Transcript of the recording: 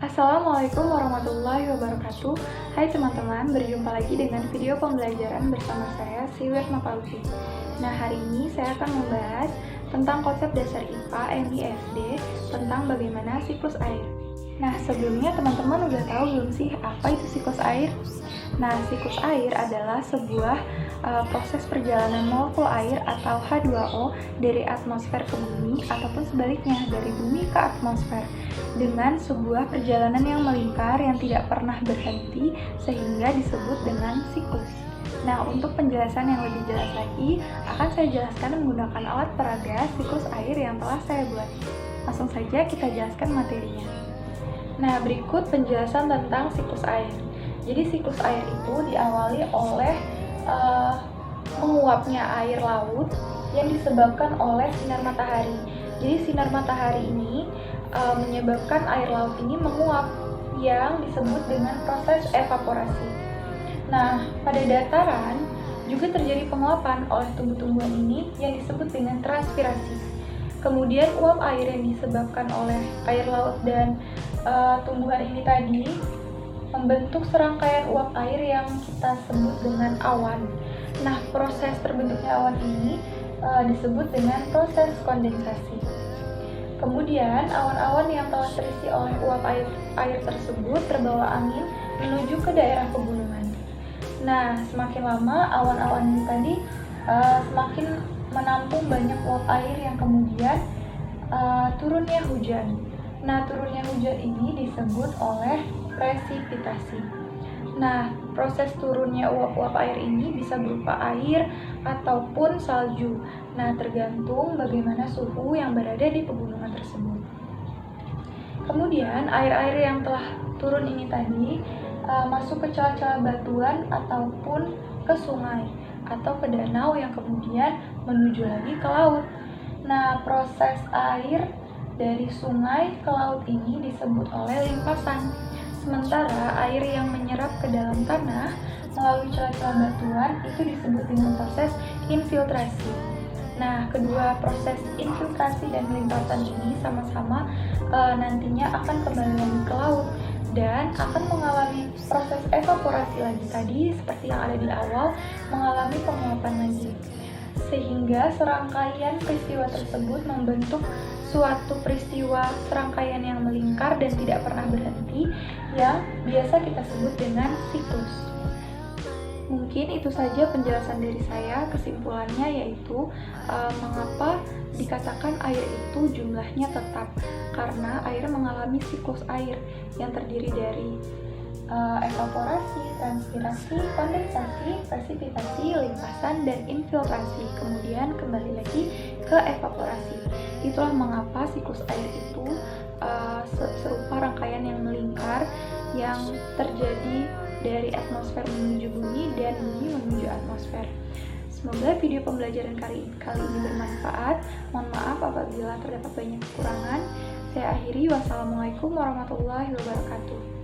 Assalamualaikum warahmatullahi wabarakatuh. Hai teman-teman, berjumpa lagi dengan video pembelajaran bersama saya, Siwir Mapaluti. Nah, hari ini saya akan membahas tentang konsep dasar IPA MISD tentang bagaimana siklus air. Nah, sebelumnya teman-teman udah tahu belum sih apa itu siklus air? Nah, siklus air adalah sebuah proses perjalanan molekul air atau H2O dari atmosfer ke bumi ataupun sebaliknya dari bumi ke atmosfer dengan sebuah perjalanan yang melingkar yang tidak pernah berhenti sehingga disebut dengan siklus. Nah, untuk penjelasan yang lebih jelas lagi akan saya jelaskan menggunakan alat peraga siklus air yang telah saya buat. Langsung saja kita jelaskan materinya. Nah, berikut penjelasan tentang siklus air. Jadi siklus air itu diawali oleh menguapnya air laut yang disebabkan oleh sinar matahari. Jadi sinar matahari ini menyebabkan air laut ini menguap yang disebut dengan proses evaporasi. Nah, pada dataran juga terjadi penguapan oleh tumbuh-tumbuhan ini yang disebut dengan transpirasi. Kemudian uap air yang disebabkan oleh air laut dan tumbuhan ini tadi membentuk serangkaian uap air yang kita sebut dengan awan. Nah, proses terbentuknya awan ini disebut dengan proses kondensasi. Kemudian, awan-awan yang telah terisi oleh uap air tersebut terbawa angin menuju ke daerah pegunungan. Nah, semakin lama awan-awan ini tadi semakin menampung banyak uap air yang kemudian turunnya hujan. Nah, turunnya hujan ini disebut oleh presipitasi. Nah, proses turunnya uap-uap air ini bisa berupa air ataupun salju. Nah, tergantung bagaimana suhu yang berada di pegunungan tersebut. Kemudian, air-air yang telah turun ini tadi masuk ke celah-celah batuan ataupun ke sungai atau ke danau yang kemudian menuju lagi ke laut. Nah, proses air dari sungai ke laut ini disebut oleh limpasan. Sementara air yang menyerap ke dalam tanah melalui celah-celah batuan itu disebut dengan proses infiltrasi. Nah, kedua proses infiltrasi dan limpasan ini sama-sama nantinya akan kembali lagi ke laut dan akan mengalami proses evaporasi lagi tadi seperti yang ada di awal, mengalami penguapan lagi. Sehingga serangkaian peristiwa tersebut membentuk suatu peristiwa serangkaian yang melingkar dan tidak pernah berhenti yang biasa kita sebut dengan siklus. Mungkin itu saja penjelasan dari saya. Kesimpulannya yaitu mengapa dikatakan air itu jumlahnya tetap, karena air mengalami siklus air yang terdiri dari evaporasi, transpirasi, kondensasi, presipitasi, limpasan, dan infiltrasi. Kemudian kembali lagi ke evaporasi. Itulah mengapa siklus air itu serupa rangkaian yang melingkar yang terjadi dari atmosfer menuju bumi dan bumi menuju atmosfer. Semoga video pembelajaran kali ini bermanfaat. Mohon maaf apabila terdapat banyak kekurangan. Saya akhiri. Wassalamualaikum warahmatullahi wabarakatuh.